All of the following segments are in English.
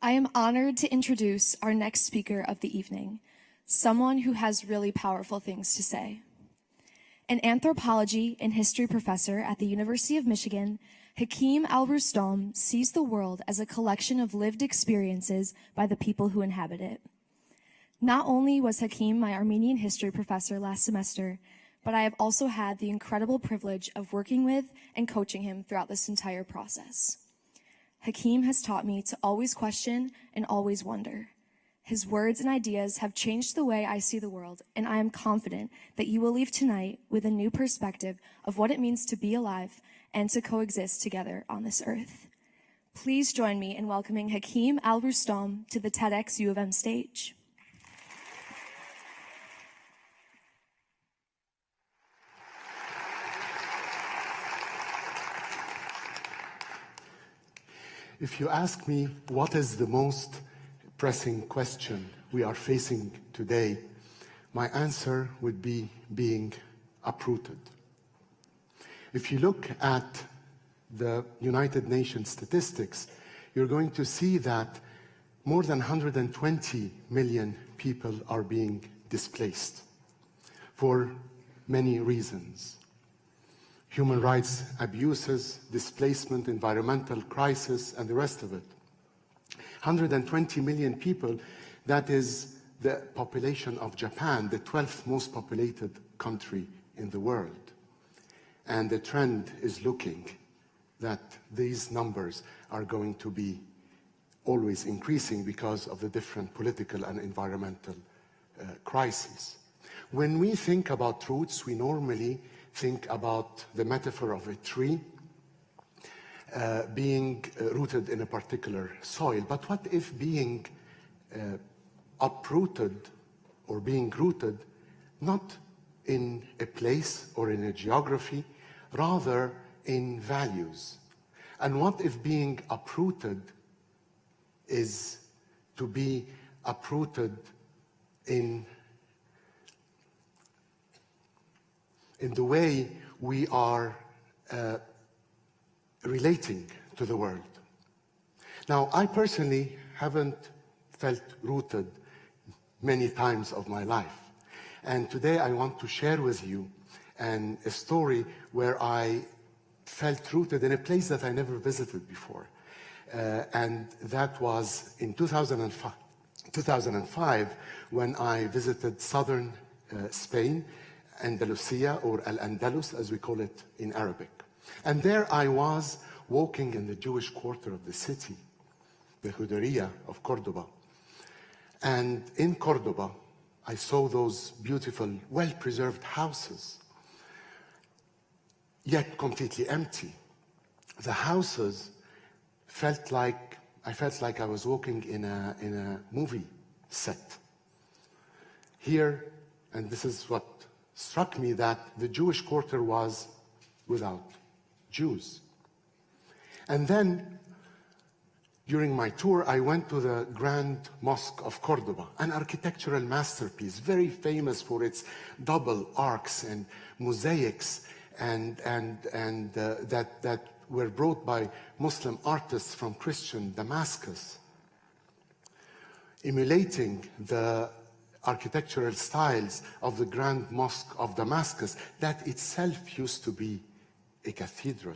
I am honored to introduce our next speaker of the evening, someone who has really powerful things to say. An anthropology and history professor at the University of Michigan, Hakem Al-Rustom sees the world as a collection of lived experiences by the people who inhabit it. Not only was Hakem my Armenian history professor last semester, but I have also had the incredible privilege of working with and coaching him throughout this entire process. Hakem has taught me to always question and always wonder. His words and ideas have changed the way I see the world, and I am confident that you will leave tonight with a new perspective of what it means to be alive and to coexist together on this earth. Please join me in welcoming Hakem Al-Rustom to the TEDxUofM stage. If you ask me what is the most pressing question we are facing today, my answer would be being uprooted. If you look at the United Nations statistics, you're going to see that more than 120 million people are being displaced for many reasons. Human rights abuses, displacement, environmental crisis, and the rest of it. 120 million people, that is the population of Japan, the 12th most populated country in the world. And the trend is looking that these numbers are going to be always increasing because of the different political and environmental crises. When we think about roots, we normally think about the metaphor of a tree being rooted in a particular soil. But what if being uprooted or being rooted not in a place or in a geography, rather in values? And what if being uprooted is to be uprooted in the way we are relating to the world? Now, I personally haven't felt rooted many times of my life. And today I want to share with you a story where I felt rooted in a place that I never visited before. And that was in 2005 when I visited southern Spain, Andalusia, or Al-Andalus, as we call it in Arabic. And there I was walking in the Jewish quarter of the city, the Juderia of Córdoba. And in Córdoba, I saw those beautiful, well-preserved houses, yet completely empty. The houses felt like I was walking in a movie set. Here, and this is what struck me, that the Jewish quarter was without Jews. And then, during my tour, I went to the Grand Mosque of Córdoba, an architectural masterpiece, very famous for its double arcs and mosaics, that were brought by Muslim artists from Christian Damascus, emulating the architectural styles of the Grand Mosque of Damascus, that itself used to be a cathedral.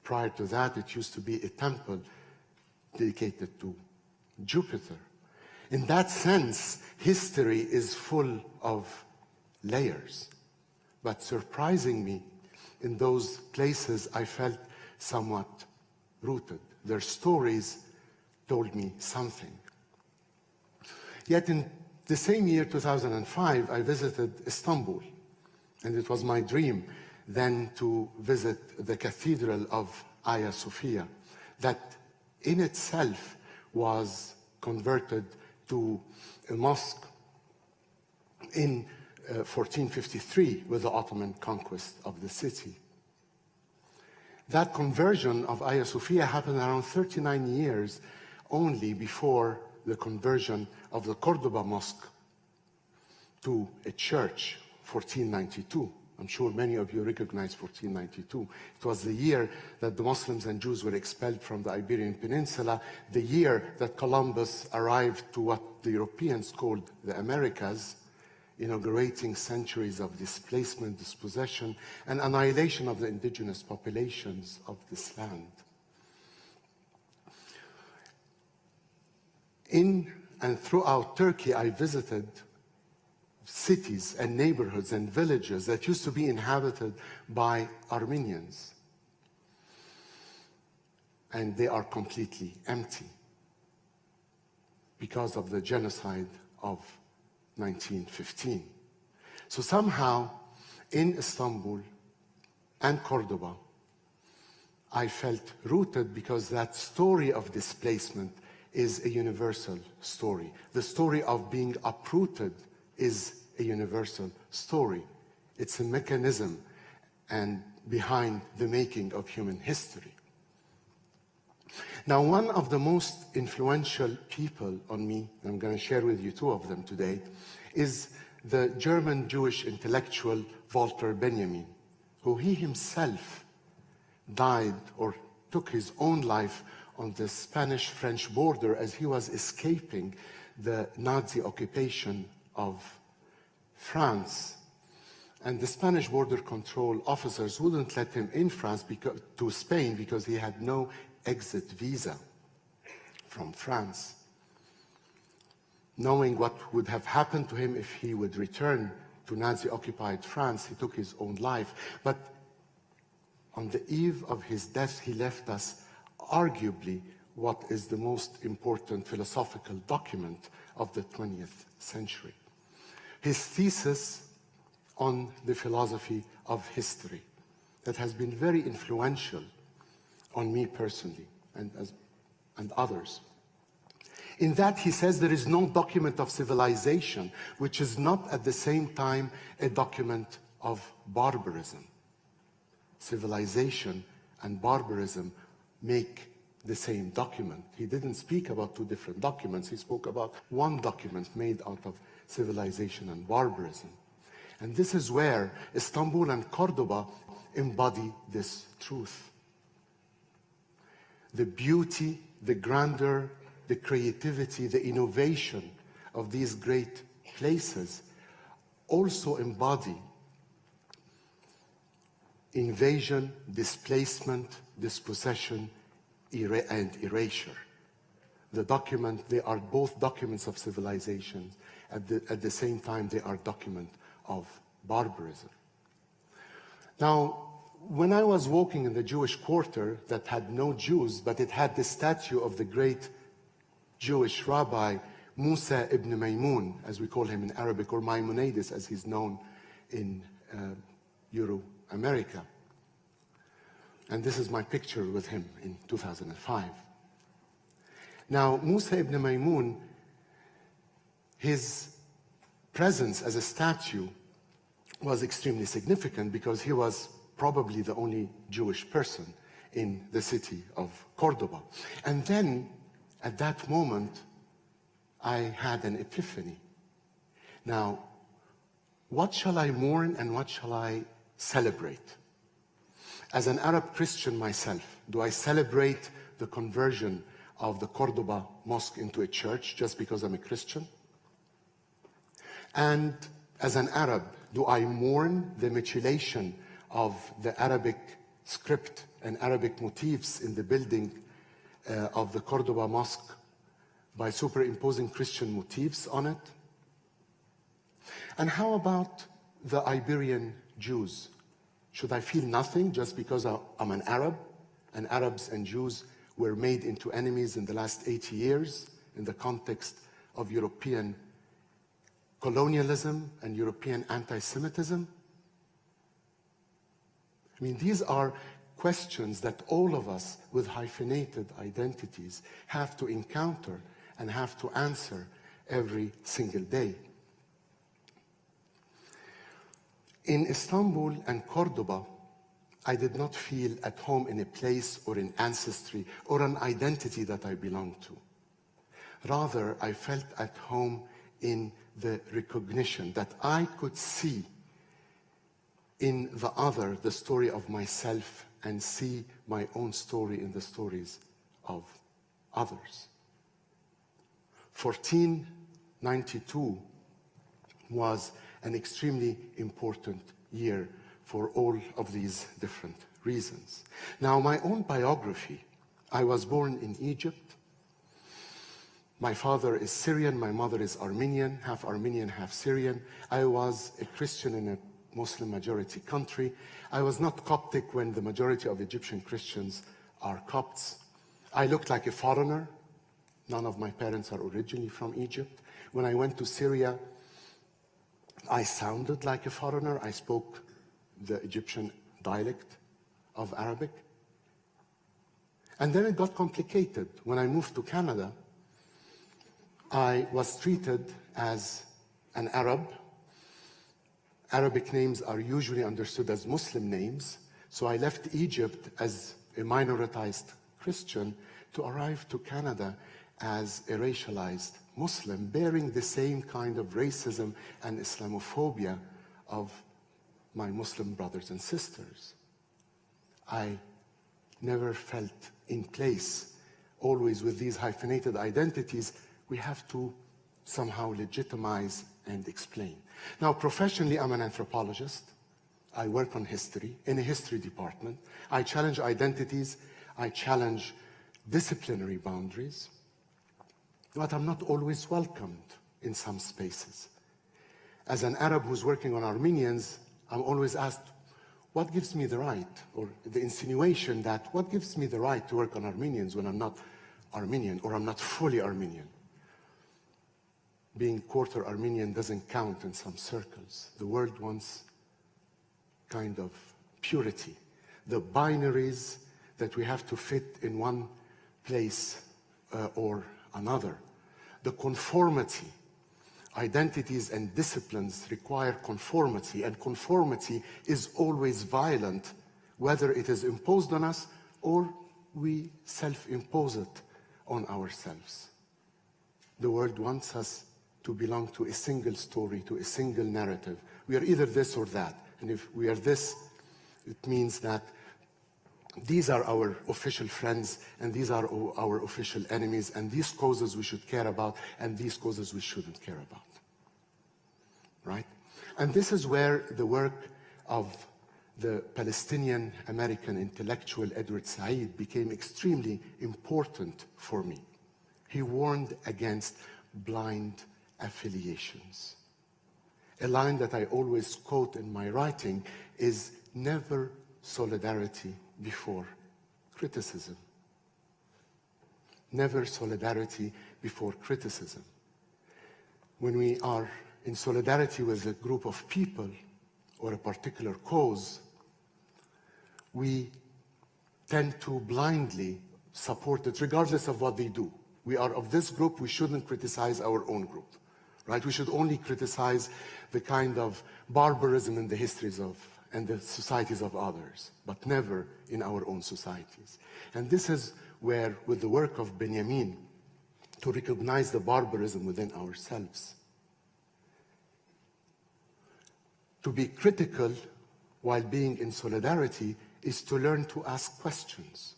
Prior to that, it used to be a temple dedicated to Jupiter. In that sense, history is full of layers. But surprising me, in those places, I felt somewhat rooted. Their stories told me something. Yet in the same year, 2005, I visited Istanbul, and it was my dream then to visit the Cathedral of Hagia Sophia, that in itself was converted to a mosque in 1453 with the Ottoman conquest of the city. That conversion of Hagia Sophia happened around 39 years only before the conversion of the Córdoba Mosque to a church, 1492. I'm sure many of you recognize 1492. It was the year that the Muslims and Jews were expelled from the Iberian Peninsula, the year that Columbus arrived to what the Europeans called the Americas, inaugurating centuries of displacement, dispossession, and annihilation of the indigenous populations of this land. In and throughout Turkey, I visited cities and neighborhoods and villages that used to be inhabited by Armenians. And they are completely empty because of the genocide of 1915. So somehow, in Istanbul and Córdoba, I felt rooted because that story of displacement is a universal story. The story of being uprooted is a universal story. It's a mechanism and behind the making of human history. Now, one of the most influential people on me, I'm going to share with you two of them today, is the German Jewish intellectual Walter Benjamin, who he himself died or took his own life on the Spanish-French border as he was escaping the Nazi occupation of France. And the Spanish border control officers wouldn't let him in to Spain because he had no exit visa from France. Knowing what would have happened to him if he would return to Nazi-occupied France, he took his own life. But on the eve of his death, he left us arguably what is the most important philosophical document of the 20th century. His thesis on the philosophy of history that has been very influential on me personally and others. In that he says there is no document of civilization which is not at the same time a document of barbarism. Civilization and barbarism make the same document. He didn't speak about two different documents. He spoke about one document made out of civilization and barbarism. And this is where Istanbul and Córdoba embody this truth. The beauty, the grandeur, the creativity, the innovation of these great places also embody invasion, displacement, dispossession, and erasure. They are both documents of civilization. At the same time, they are documents of barbarism. Now, when I was walking in the Jewish quarter that had no Jews, but it had the statue of the great Jewish rabbi Musa ibn Maymun, as we call him in Arabic, or Maimonides as he's known in Euro-America. And this is my picture with him in 2005. Now, Musa ibn Maymun, his presence as a statue was extremely significant because he was probably the only Jewish person in the city of Córdoba. And then, at that moment, I had an epiphany. Now, what shall I mourn and what shall I celebrate? As an Arab Christian myself, do I celebrate the conversion of the Córdoba mosque into a church just because I'm a Christian? And as an Arab, do I mourn the mutilation of the Arabic script and Arabic motifs in the building of the Córdoba mosque by superimposing Christian motifs on it? And how about the Iberian Jews? Should I feel nothing just because I'm an Arab, and Arabs and Jews were made into enemies in the last 80 years in the context of European colonialism and European anti-Semitism? I mean, these are questions that all of us with hyphenated identities have to encounter and have to answer every single day. In Istanbul and Córdoba, I did not feel at home in a place or an ancestry or an identity that I belonged to. Rather, I felt at home in the recognition that I could see in the other the story of myself and see my own story in the stories of others. 1492 was an extremely important year for all of these different reasons. Now, my own biography, I was born in Egypt. My father is Syrian, my mother is Armenian, half Syrian. I was a Christian in a Muslim majority country. I was not Coptic when the majority of Egyptian Christians are Copts. I looked like a foreigner. None of my parents are originally from Egypt. When I went to Syria, I sounded like a foreigner. I spoke the Egyptian dialect of Arabic. And then it got complicated. When I moved to Canada, I was treated as an Arab. Arabic names are usually understood as Muslim names. So I left Egypt as a minoritized Christian to arrive to Canada as a racialized Muslim, bearing the same kind of racism and Islamophobia of my Muslim brothers and sisters. I never felt in place. Always with these hyphenated identities, we have to somehow legitimize and explain. Now, professionally, I'm an anthropologist. I work on history in a history department. I challenge identities. I challenge disciplinary boundaries. But I'm not always welcomed in some spaces. As an Arab who's working on Armenians, I'm always asked, what gives me the right, or the insinuation that, what gives me the right to work on Armenians when I'm not Armenian, or I'm not fully Armenian? Being quarter Armenian doesn't count in some circles. The world wants kind of purity. The binaries that we have to fit in one place or another. The conformity. Identities and disciplines require conformity, and conformity is always violent, whether it is imposed on us or we self-impose it on ourselves. The world wants us to belong to a single story, to a single narrative. We are either this or that. And if we are this, it means that these are our official friends, and these are our official enemies, and these causes we should care about, and these causes we shouldn't care about. Right? And this is where the work of the Palestinian-American intellectual Edward Said became extremely important for me. He warned against blind affiliations. A line that I always quote in my writing is never solidarity before criticism. Never solidarity before criticism. When we are in solidarity with a group of people or a particular cause, we tend to blindly support it regardless of what they do. We are of this group, we shouldn't criticize our own group. Right? We should only criticize the kind of barbarism in the histories of and the societies of others, but never in our own societies. And this is where, with the work of Benjamin, to recognize the barbarism within ourselves. To be critical while being in solidarity is to learn to ask questions.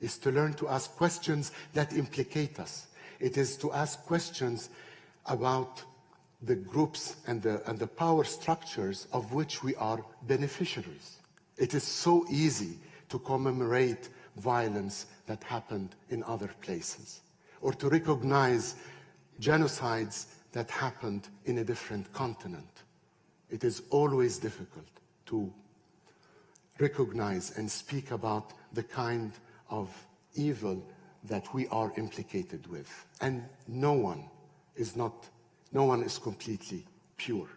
Is to learn to ask questions that implicate us. It is to ask questions about the groups and the power structures of which we are beneficiaries. It is so easy to commemorate violence that happened in other places, or to recognize genocides that happened in a different continent. It is always difficult to recognize and speak about the kind of evil that we are implicated with. And no one is completely pure.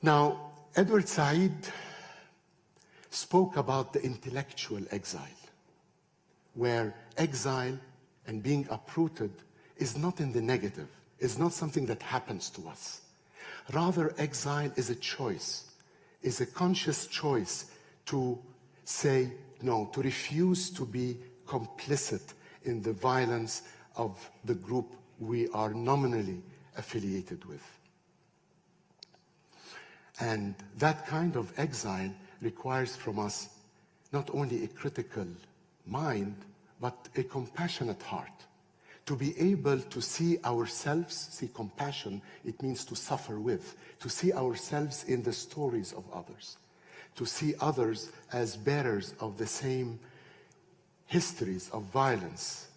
Now, Edward Said spoke about the intellectual exile, where exile and being uprooted is not in the negative, is not something that happens to us. Rather, exile is a choice, is a conscious choice to say no, to refuse to be complicit in the violence of the group we are nominally affiliated with. And that kind of exile requires from us not only a critical mind, but a compassionate heart. To be able to see ourselves, see compassion, it means to suffer with, to see ourselves in the stories of others, to see others as bearers of the same histories of violence,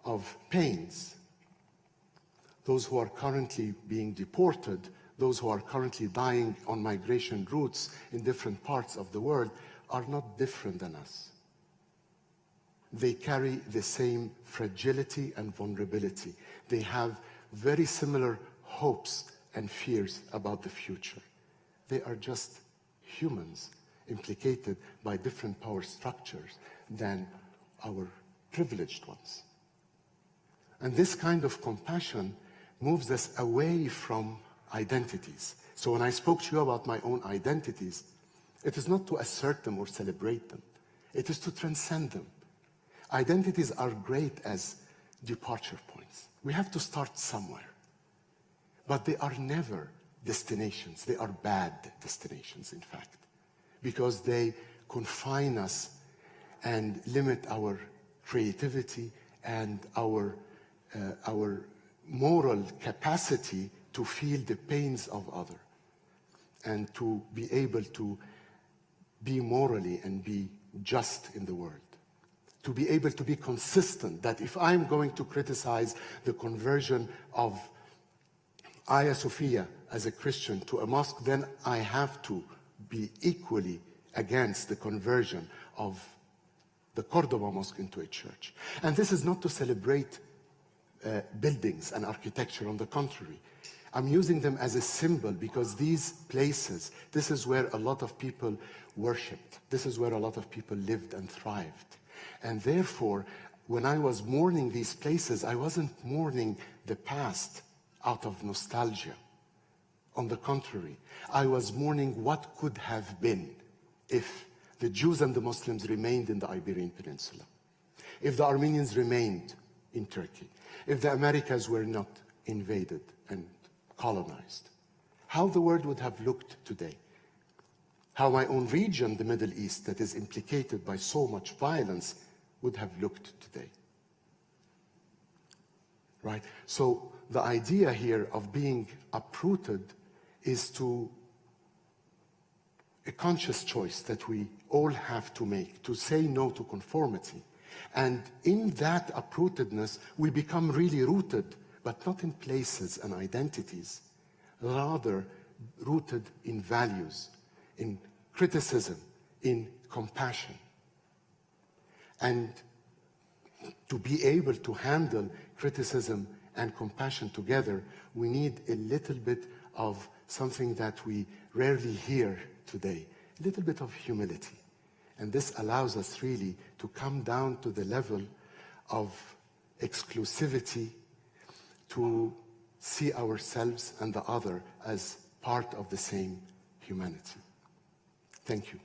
of pains. Those who are currently being deported, those who are currently dying on migration routes in different parts of the world are not different than us. They carry the same fragility and vulnerability. They have very similar hopes and fears about the future. They are just humans implicated by different power structures than our privileged ones. And this kind of compassion moves us away from identities. So when I spoke to you about my own identities, it is not to assert them or celebrate them. It is to transcend them. Identities are great as departure points. We have to start somewhere. But they are never destinations. They are bad destinations, in fact, because they confine us and limit our creativity and our moral capacity to feel the pains of others and to be able to be morally and be just in the world. To be able to be consistent, that if I'm going to criticize the conversion of Hagia Sophia as a Christian to a mosque, then I have to be equally against the conversion of the Córdoba mosque into a church. And this is not to celebrate buildings and architecture. On the contrary, I'm using them as a symbol because these places, this is where a lot of people worshipped. This is where a lot of people lived and thrived. And therefore, when I was mourning these places, I wasn't mourning the past out of nostalgia. On the contrary, I was mourning what could have been if the Jews and the Muslims remained in the Iberian Peninsula, if the Armenians remained in Turkey, if the Americas were not invaded and colonized, how the world would have looked today. How my own region, the Middle East, that is implicated by so much violence, would have looked today. Right? So the idea here of being uprooted is a conscious choice that we all have to make, to say no to conformity. And in that uprootedness, we become really rooted, but not in places and identities, rather rooted in values, in criticism, in compassion. And to be able to handle criticism and compassion together, we need a little bit of something that we rarely hear today, a little bit of humility. And this allows us really to come down to the level of exclusivity, to see ourselves and the other as part of the same humanity. Thank you.